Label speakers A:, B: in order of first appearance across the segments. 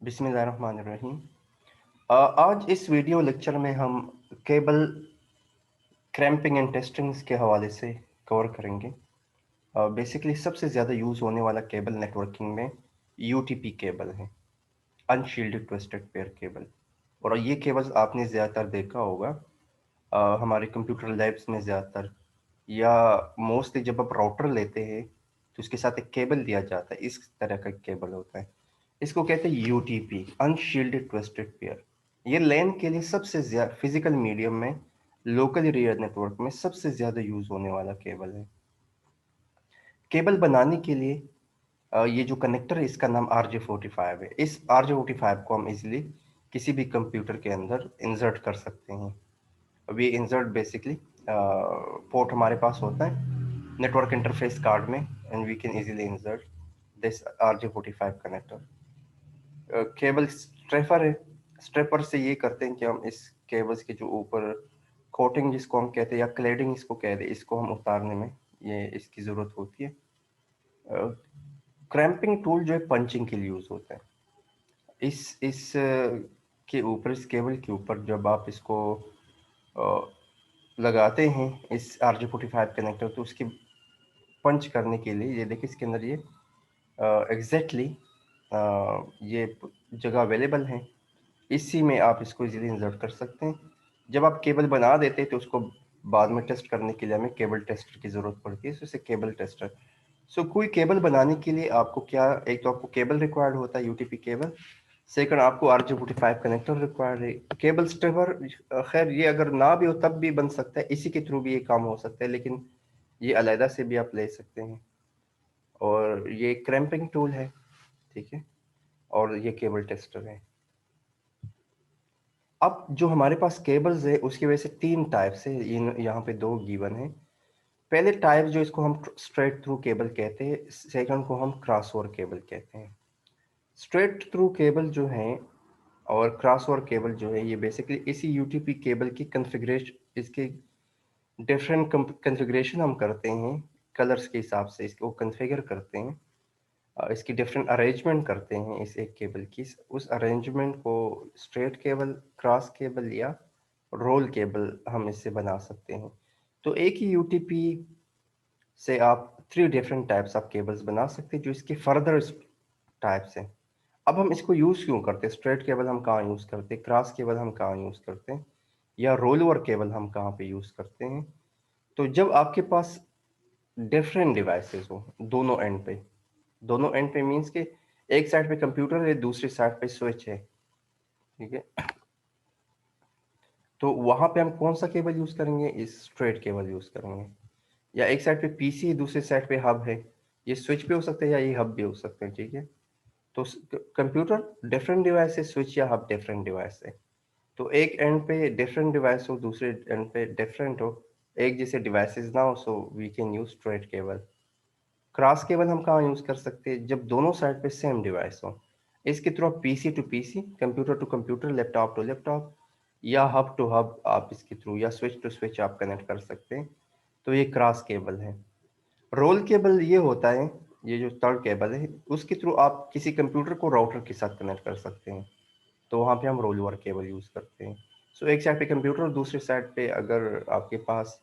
A: बिस्मिल्लाहिर्रहमानिर्रहीम। आज इस वीडियो लेक्चर में हम केबल क्रैम्पिंग एंड टेस्टिंग्स के हवाले से कवर करेंगे। बेसिकली सबसे ज़्यादा यूज़ होने वाला केबल नेटवर्किंग में यूटीपी केबल है, अनशील्डेड ट्विस्टेड पेयर केबल। और ये केबल्स आपने ज़्यादातर देखा होगा हमारे कंप्यूटर लैब्स में ज़्यादातर, या मोस्टली जब आप राउटर लेते हैं तो उसके साथ एक केबल दिया जाता है, इस तरह का केबल होता है। इसको कहते हैं यूटीपी, अनशील्डेड ट्विस्टेड पेयर। ये लैन के लिए सबसे ज़्यादा फिजिकल मीडियम में, लोकल एरिया नेटवर्क में सबसे ज़्यादा यूज़ होने वाला केबल है। केबल बनाने के लिए ये जो कनेक्टर है इसका नाम RJ45 है। इस RJ45 को हम इजीली किसी भी कंप्यूटर के अंदर इंसर्ट कर सकते हैं। अब ये इंसर्ट बेसिकली पोर्ट हमारे पास होता है नेटवर्क इंटरफेस कार्ड में, and we can easily insert this RJ45 connector. Cable stripper है। स्ट्रेपर से ये करते हैं कि हम इस केबल्स के जो ऊपर कोटिंग जिसको हम कहते हैं या क्लेडिंग इसको कहते हैं, इसको हम उतारने में ये इसकी ज़रूरत होती है। क्रैम्पिंग टूल जो है पंचिंग के लिए यूज़ होता है। इस के ऊपर, इस केबल के ऊपर जब आप इसको लगाते हैं इस RJ45 कनेक्टर, तो उसकी पंच करने के लिए ये देखिए इसके अंदर ये एग्जैक्टली ये जगह अवेलेबल है। इसी में आप इसको इजीली इंसर्ट कर सकते हैं। जब आप केबल बना देते हैं तो उसको बाद में टेस्ट करने के लिए हमें केबल टेस्टर की ज़रूरत पड़ती है, इसे केबल टेस्टर। कोई केबल बनाने के लिए आपको क्या, एक तो आपको केबल रिक्वायर्ड होता है यूटीपी केबल, सेकंड आपको RJ45 कनेक्टर रिक्वायर्ड है। केबल स्ट्रेपर खैर ये अगर ना भी हो तब भी बन सकता है, इसी के थ्रू भी ये काम हो सकता है, लेकिन ये अलहदा से भी आप ले सकते हैं। और ये क्रैम्पिंग टूल है, ठीक है, और ये केबल टेस्टर है। अब जो हमारे पास केबल्स है उसकी वजह से तीन टाइप्स है, यहाँ पे दो गिवन है। पहले टाइप जो इसको हम स्ट्रेट थ्रू केबल कहते हैं, सेकंड को हम क्रॉसओवर केबल कहते हैं। स्ट्रेट थ्रू केबल जो है और क्रॉसओवर केबल जो है, ये बेसिकली इसी यूटीपी केबल की कन्फिग्रेशन, इसके डिफरेंट कन्फिग्रेशन हम करते हैं कलर्स के हिसाब से, इसको कन्फिगर करते हैं, इसकी डिफरेंट अरेंजमेंट करते हैं इस एक केबल की। उस अरेंजमेंट को स्ट्रेट केबल, क्रॉस केबल या रोल केबल हम इससे बना सकते हैं। तो एक ही यूटीपी से आप three different types of cables बना सकते हैं जो इसके फर्दर टाइप्स हैं। अब हम इसको यूज़ क्यों करते हैं? स्ट्रेट केबल हम कहाँ यूज़ करते हैं, क्रॉस केबल हम कहाँ यूज़ करते हैं, या रोल ओवर केबल हम कहाँ पे यूज़ करते हैं? तो जब आपके पास डिफरेंट डिवाइसेस हो दोनों एंड पे मीन्स के एक साइड पे कंप्यूटर है, दूसरी साइड पे स्विच है, ठीक है, तो वहां पे हम कौन सा केबल यूज करेंगे? इस स्ट्रेट केबल यूज करेंगे। या एक साइड पे पीसी है, दूसरी साइड पे हब है, ये स्विच भी हो सकता है या ये हब भी हो सकते हैं, ठीक है। तो कंप्यूटर डिफरेंट डिवाइस है, स्विच या हब डिफरेंट डिवाइस है। तो एक एंड पे डिफरेंट डिवाइस हो, दूसरे एंड पे डिफरेंट हो, एक जैसे डिवाइसेस ना हो, so we can use straight cable. Cross cable हम कहाँ यूज कर सकते हैं? जब दोनों साइड पे सेम डिवाइस हो। इसके थ्रू आप PC to PC, computer to computer, laptop to laptop, या हब टू हब आप इसके थ्रू, या स्विच टू स्विच आप कनेक्ट कर सकते हैं। तो ये क्रॉस केबल है। रोल केबल ये होता है, ये जो थर्ड केबल है, उसके थ्रू आप किसी कंप्यूटर को राउटर के साथ कनेक्ट कर सकते हैं। तो वहाँ पे हम रोल ओवर केबल यूज करते हैं। एक साइड पे कंप्यूटर और दूसरे साइड पे अगर आपके पास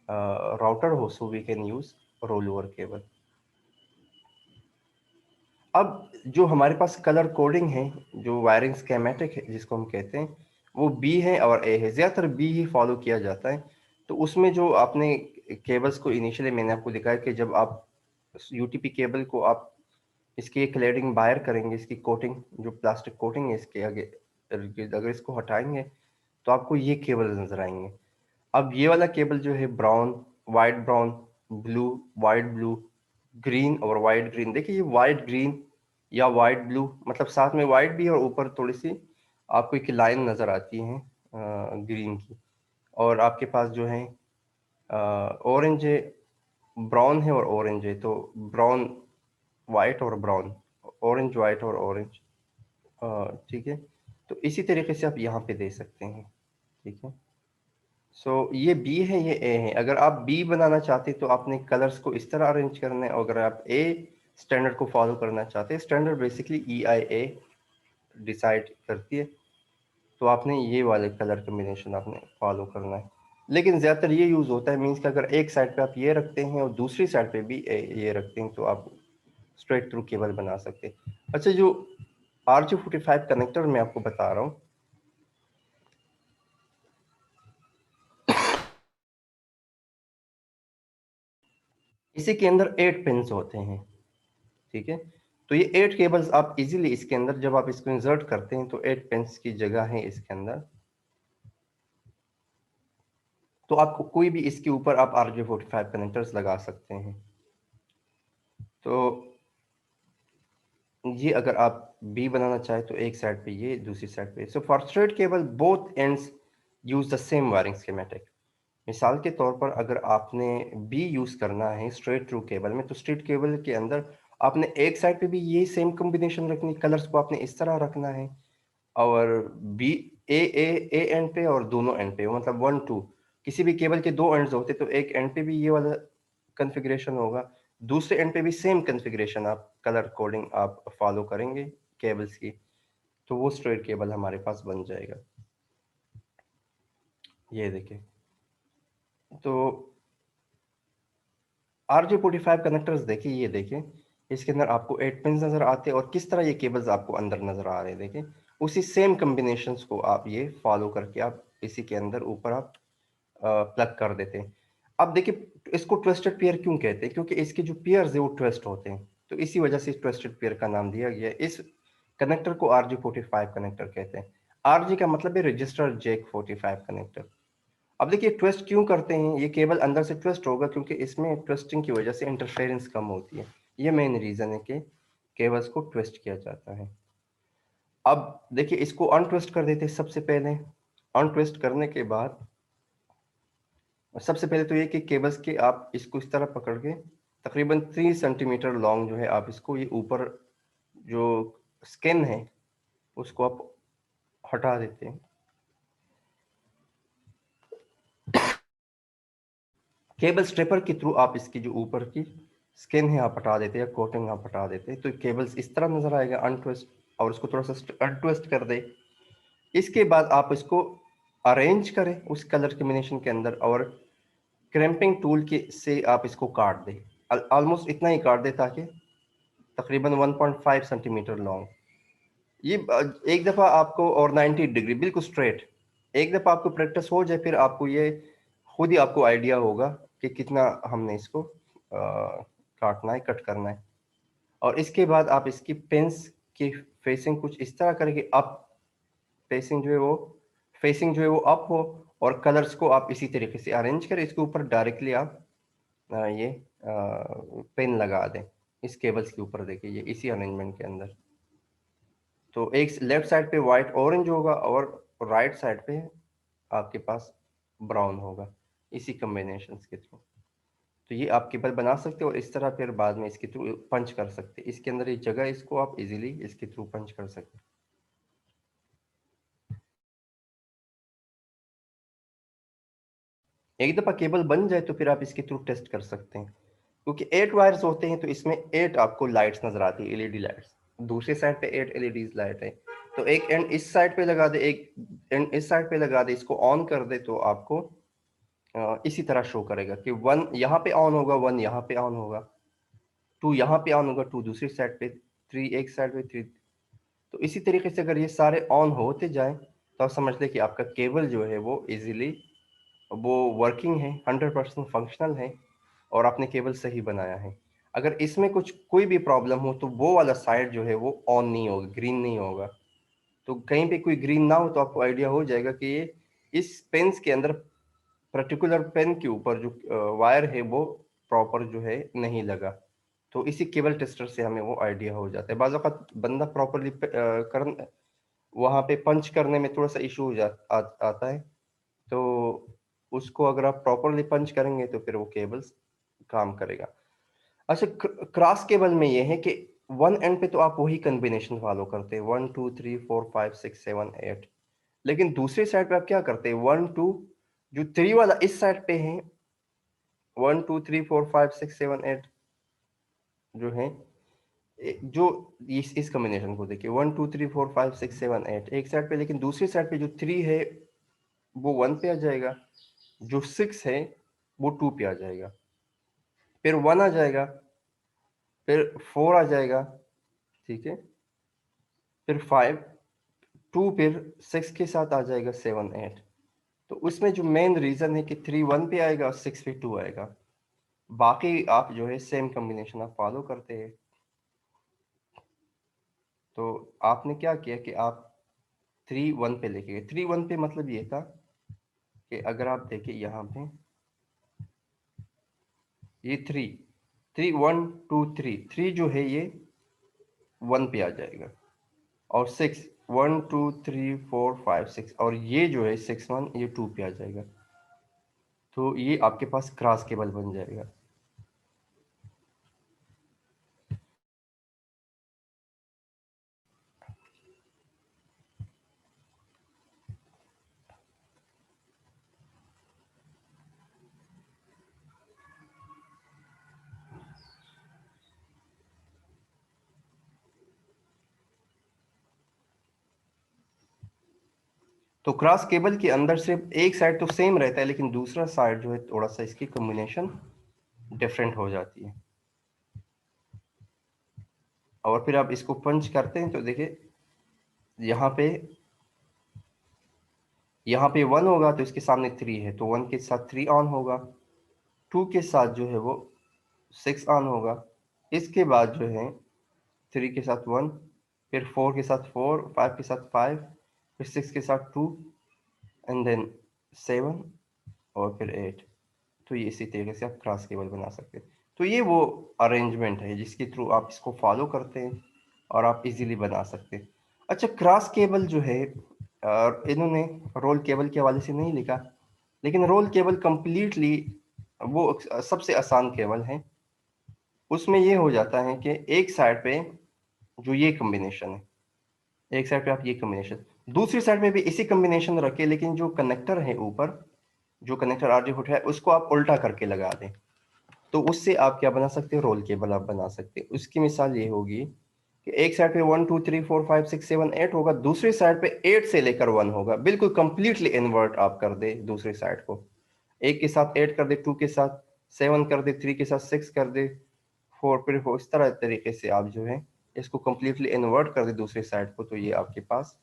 A: राउटर हो, so we can use roll over cable. अब जो हमारे पास कलर कोडिंग है, जो वायरिंग स्केमेटिक है जिसको हम कहते हैं, वो बी है और ए है। ज़्यादातर बी ही फॉलो किया जाता है। तो उसमें जो आपने केबल्स को इनिशियली मैंने आपको दिखाया कि जब आप यूटीपी केबल को आप इसकी क्लैडिंग बाहर करेंगे, इसकी कोटिंग जो प्लास्टिक कोटिंग है इसके आगे अगर इसको हटाएंगे तो आपको ये केबल नजर आएंगे। अब ये वाला केबल जो है brown, brown, blue, white blue, green और वाइट ग्रीन। देखिए ये वाइट ग्रीन या वाइट ब्लू, मतलब साथ में वाइट भी है और ऊपर थोड़ी सी आपको एक लाइन नजर आती है ग्रीन की। और आपके पास जो है ऑरेंज है, ब्राउन है और ऑरेंज है। तो ब्राउन वाइट और ब्राउन, ऑरेंज वाइट और ऑरेंज, ठीक है। तो इसी तरीके से आप यहाँ पे दे सकते हैं, ठीक है। ये बी है, ये ए है। अगर आप बी बनाना चाहते तो आपने कलर्स को इस तरह अरेंज करना है, और अगर आप ए स्टैंडर्ड को फॉलो करना चाहते हैं, स्टैंडर्ड बेसिकली EIA डिसाइड करती है, तो आपने ये वाले कलर कम्बिनेशन आपने फॉलो करना है। लेकिन ज़्यादातर ये यूज़ होता है, मीन्स कि अगर एक साइड पे आप ये रखते हैं और दूसरी साइड पे भी ये रखते हैं, तो आप स्ट्रेट थ्रू केबल बना सकते हैं। अच्छा, जो RJ45 कनेक्टर मैं आपको बता रहा हूँ, इसी के अंदर 8 पिन्स होते हैं, ठीक है। तो ये 8 केबल्स आप इजीली इसके अंदर जब आप इसको इंसर्ट करते हैं, तो 8 पिन्स की जगह है इसके अंदर। तो आपको कोई भी इसके ऊपर आप RJ45 कनेक्टर्स लगा सकते हैं। तो ये अगर आप बी बनाना चाहे तो एक साइड पे ये, दूसरी साइड पे। So for straight cable both ends use the same wiring schematic. मिसाल के तौर पर अगर आपने बी यूज करना है स्ट्रेट थ्रू केबल में, तो स्ट्रेट केबल के अंदर आपने एक साइड पे भी ये सेम कॉम्बिनेशन रखनी, कलर्स को आपने इस तरह रखना है, और बी ए एंड पे और दोनों एंड पे, मतलब 1 2, किसी भी केबल के दो एंड्स होते तो एक एंड पे भी ये वाला कॉन्फ़िगरेशन होगा, दूसरे एंड पे भी सेम कॉन्फ़िगरेशन आप कलर कोडिंग आप फॉलो करेंगे केबल्स की, तो वो स्ट्रेट केबल हमारे पास बन जाएगा। ये देखिए, तो RJ45 कनेक्टर्स देखिए, ये देखिए, इसके अंदर आपको 8 पिन्स नज़र आते हैं और किस तरह ये केबल्स आपको अंदर नज़र आ रहे हैं, देखिए। उसी सेम कॉम्बिनेशंस को आप ये फॉलो करके आप इसी के अंदर ऊपर आप प्लग कर देते हैं। अब देखिए, इसको ट्विस्टेड पेयर क्यों कहते हैं? क्योंकि इसके जो पेयर्स है वो ट्विस्ट होते हैं, तो इसी वजह से ट्विस्टेड पेयर का नाम दिया गया है। इस कनेक्टर को RJ45 कनेक्टर कहते हैं। RJ का मतलब है रजिस्टर जैक 45 कनेक्टर। अब देखिए, ट्विस्ट क्यों करते हैं? ये केबल अंदर से ट्विस्ट होगा क्योंकि इसमें ट्विस्टिंग की वजह से इंटरफेरेंस कम होती है। ये मेन रीजन है कि केबल्स को ट्विस्ट किया जाता है। अब देखिए, इसको अनट्विस्ट कर देते हैं सबसे पहले। अनट्विस्ट करने के बाद सबसे पहले तो ये कि केबल्स के आप इसको इस तरह पकड़ के तकरीबन 3 सेंटीमीटर लॉन्ग जो है आप इसको ये ऊपर जो स्किन है उसको आप हटा देते हैं। केबल स्ट्रेपर के थ्रू आप इसकी जो ऊपर की स्किन है आप हटा देते हैं या कोटिंग आप हटा देते हैं, तो केबल्स इस तरह नजर आएगा अनट्विस्ट। और इसको थोड़ा सा अनट्विस्ट कर दे। इसके बाद आप इसको अरेंज करें उस कलर कॉम्बिनेशन के अंदर, और क्रैम्पिंग टूल के से आप इसको काट दें। ऑलमोस्ट इतना ही काट दें ताकि तकरीबन 1.5 सेंटीमीटर लॉन्ग। ये एक दफ़ा आपको, और 90 डिग्री बिल्कुल स्ट्रेट, एक दफ़ा आपको प्रैक्टिस हो जाए, फिर आपको ये खुद ही आपको आइडिया होगा कि कितना हमने इसको काटना है, कट करना है। और इसके बाद आप इसकी पेंस की फेसिंग कुछ इस तरह करें कि अप फेसिंग जो है वो फेसिंग जो है वो अप हो, और कलर्स को आप इसी तरीके से अरेंज करें। इसके ऊपर डायरेक्टली आप ये पेन लगा दें इस केबल्स के ऊपर, देखिए ये इसी अरेंजमेंट के अंदर। तो एक लेफ्ट साइड पे वाइट ऑरेंज होगा और राइट साइड पे आपके पास ब्राउन होगा, इसी कॉम्बिनेशंस के थ्रू। तो ये आप केबल बना सकते हो और इस तरह फिर बाद में इसके थ्रू पंच कर सकते हैं। इसके अंदर ये जगह, इसको आप इजीली इसके थ्रू पंच कर सकते हैं। एक दफ़ा केबल बन जाए तो फिर आप इसके थ्रू टेस्ट कर सकते हैं, क्योंकि 8 वायर्स होते हैं, तो इसमें 8 आपको लाइट्स नजर आती है, एलईडी लाइट्स। दूसरी साइड पे 8 एलईडी लाइट है, तो एक एंड इस साइड पे लगा दे, एक एंड इस साइड पे लगा दे, इसको ऑन कर दे, तो आपको इसी तरह शो करेगा कि 1 यहाँ पे ऑन होगा, 1 यहाँ पे ऑन होगा, 2 यहाँ पे ऑन होगा, 2 दूसरी साइड पे, 3 एक साइड पे, 3। तो इसी तरीके से अगर ये सारे ऑन होते जाएं, तो आप समझ लें कि आपका केबल जो है वो इजीली वो वर्किंग है, 100% फंक्शनल है, और आपने केबल सही बनाया है। अगर इसमें कुछ कोई भी प्रॉब्लम हो तो वो वाला साइड जो है वो ऑन नहीं होगा, ग्रीन नहीं होगा। तो कहीं पे कोई ग्रीन ना हो तो आपको आइडिया हो जाएगा कि ये इस पेन्स के अंदर पर्टिकुलर पेन के ऊपर जो वायर है वो प्रॉपर जो है नहीं लगा। तो इसी केबल टेस्टर से हमें वो आइडिया हो जाता है। बाज़ औक़ात बंदा प्रॉपरली कर वहाँ पे पंच करने में थोड़ा सा इशू हो आता है, तो उसको अगर आप प्रॉपरली पंच करेंगे तो फिर वो केबल्स काम करेगा। अच्छा, क्रॉस केबल में ये है कि वन एंड पे तो आप वही कॉम्बिनेशन फॉलो करते हैं, 1 2 3 4 5 6 7 8। लेकिन दूसरी साइड पे आप क्या करते हैं, 1 2, जो 3 वाला इस साइड पे है, 1 2 3 4 5 6 7 8 जो है, जो इस कॉम्बिनेशन को देखिए 1 2 3 4 5 6 7 8 एक साइड पे, लेकिन दूसरी साइड पे जो 3 है वो 1 पे आ जाएगा, जो 6 है वो 2 पे आ जाएगा, फिर 1 आ जाएगा, फिर 4 आ जाएगा, ठीक है, फिर 5 2, फिर 6 के साथ आ जाएगा 7 8। तो उसमें जो मेन रीजन है कि 3 1 पे आएगा और 6 पे 2 आएगा। बाकी आप जो है सेम कॉम्बिनेशन आप फॉलो करते हैं। तो आपने क्या किया कि आप 3 1 पे लेके गए। 3 1 पे मतलब ये था कि अगर आप देखें यहाँ पे ये 3 3 1 2 3 3 जो है ये 1 पे आ जाएगा, और 6 1 2 3 4 5 6, और ये जो है 6 1 ये 2 पे आ जाएगा। तो ये आपके पास क्रॉस केबल बन जाएगा। तो क्रॉस केबल के अंदर सिर्फ एक साइड तो सेम रहता है, लेकिन दूसरा साइड जो है थोड़ा सा इसकी कॉम्बिनेशन डिफरेंट हो जाती है। और फिर आप इसको पंच करते हैं तो देखिए यहाँ पे 1 होगा तो इसके सामने 3 है, तो 1 के साथ 3 ऑन होगा, 2 के साथ जो है वो 6 ऑन होगा, इसके बाद जो है 3 के साथ 1, फिर 4 के साथ 4, 5 के साथ 5, फिर 6 के साथ 2, एंड देन 7, और फिर 8। तो ये इसी तरीके से आप क्रॉस केबल बना सकते हैं। तो ये वो अरेंजमेंट है जिसके थ्रू आप इसको फॉलो करते हैं और आप इजीली बना सकते हैं। अच्छा, क्रॉस केबल जो है इन्होंने रोल केबल के हवाले से नहीं लिखा, लेकिन रोल केबल कंप्लीटली वो सबसे आसान केबल है। उसमें ये हो जाता है कि एक साइड पे जो ये कॉम्बिनेशन है, एक साइड पे आप ये कॉम्बिनेशन, दूसरी साइड में भी इसी कॉम्बिनेशन रखे, लेकिन जो कनेक्टर है ऊपर, जो कनेक्टर आरजे फुट है उसको आप उल्टा करके लगा दें। तो उससे आप क्या बना सकते हो, रोल केबल आप बना सकते हैं। उसकी मिसाल ये होगी कि एक साइड पे 1 2 3 4 5 6 7 8 होगा, दूसरी साइड पे 8 से लेकर 1 होगा, बिल्कुल कंप्लीटली इन्वर्ट आप कर दे दूसरी साइड को। एक के साथ 8 कर दे, 2 के साथ 7 कर दे, 3 के साथ 6 कर दे, 4 फिर 4, इस तरह तरीके से आप जो है इसको कंप्लीटली इन्वर्ट कर दे दूसरी साइड को, तो ये आपके पास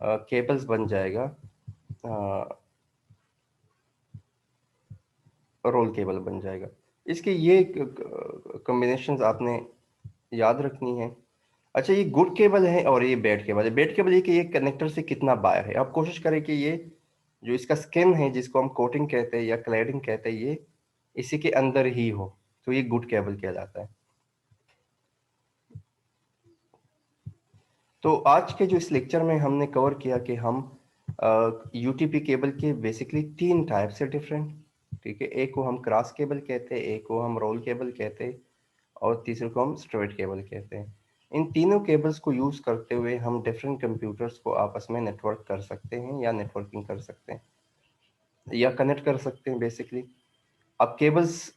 A: केबल्स बन जाएगा, रोल केबल बन जाएगा। इसके ये कॉम्बिनेशंस आपने याद रखनी है। अच्छा, ये गुड केबल है और ये बैड केबल है। बैड केबल ये कि ये कनेक्टर से कितना बाहर है। आप कोशिश करें कि ये जो इसका स्किन है, जिसको हम कोटिंग कहते हैं या क्लैडिंग कहते हैं, ये इसी के अंदर ही हो, तो ये गुड केबल कहलाता है। तो आज के जो इस लेक्चर में हमने कवर किया कि हम यूटीपी केबल के बेसिकली 3 टाइप्स है डिफरेंट, ठीक है। एक को हम क्रॉस केबल कहते हैं, एक को हम रोल केबल कहते हैं, और तीसरे को हम स्ट्रेट केबल कहते हैं। इन तीनों केबल्स को यूज करते हुए हम डिफरेंट कंप्यूटर्स को आपस में नेटवर्क कर सकते हैं या नेटवर्किंग कर सकते हैं या कनेक्ट कर सकते हैं बेसिकली। अब केबल्स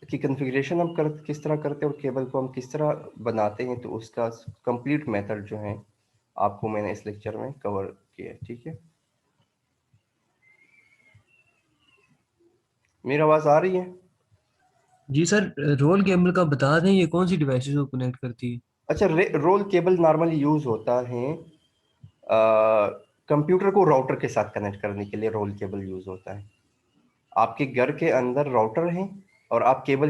A: की कॉन्फ़िगरेशन हम किस तरह करते हैं और केबल को हम किस तरह बनाते हैं, तो उसका कंप्लीट मेथड जो है आपको मैंने इस लेक्चर में कवर किया है, ठीक है। मेरी आवाज़ आ रही है?
B: जी सर, रोल केबल का बता दें ये कौन सी डिवाइसेस को कनेक्ट करती है।
A: अच्छा, रोल केबल नॉर्मली यूज होता है कंप्यूटर को राउटर के साथ कनेक्ट करने के लिए रोल केबल यूज होता है। आपके घर के अंदर राउटर है और आप केबल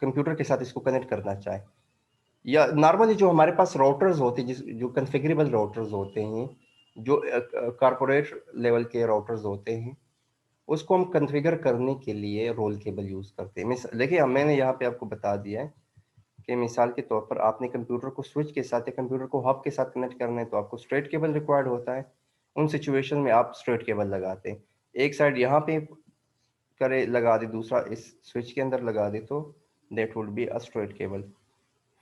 A: कंप्यूटर के साथ इसको कनेक्ट करना चाहें, या नॉर्मली जो हमारे पास राउटर्स होते हैं, जिस जो कॉन्फ़िगरेबल राउटर्स होते हैं, जो कॉरपोरेट लेवल के राउटर्स होते हैं, उसको हम कॉन्फ़िगर करने के लिए रोल केबल यूज़ करते हैं। देखिए, मैंने यहाँ पे आपको बता दिया है कि मिसाल के तौर पर आपने कंप्यूटर को स्विच के साथ या कंप्यूटर को हब के साथ कनेक्ट करना है, तो आपको स्ट्रेट केबल रिक्वायर्ड होता है। उन सिचुएशन में आप स्ट्रेट केबल लगाते हैं। एक साइड यहाँ पे करे लगा दे, दूसरा इस स्विच के अंदर लगा दे, तो that would be a straight cable.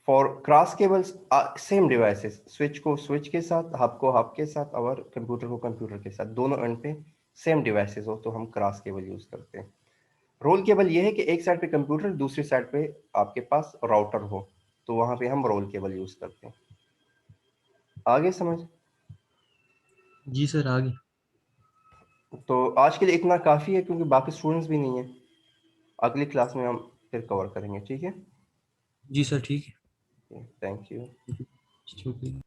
A: For cross cables same devices, switch को स्विच के साथ, हब को हब के साथ, और कंप्यूटर को कंप्यूटर के साथ, दोनों एंड पे सेम डिवाइसेस हो, तो हम क्रॉस केबल यूज करते हैं। रोल केबल ये है कि एक साइड पे कंप्यूटर, दूसरी साइड पे आपके पास राउटर हो। तो वहाँ पे हम रोल केबल यूज़ करते हैं। आगे समझ?
B: जी सर, आगे।
A: तो आज के लिए इतना काफ़ी है क्योंकि बाकी स्टूडेंट्स भी नहीं है। अगली क्लास में हम फिर कवर करेंगे, ठीक है?
B: जी सर, ठीक
A: थैंक यू।
B: है। शुक्रिया।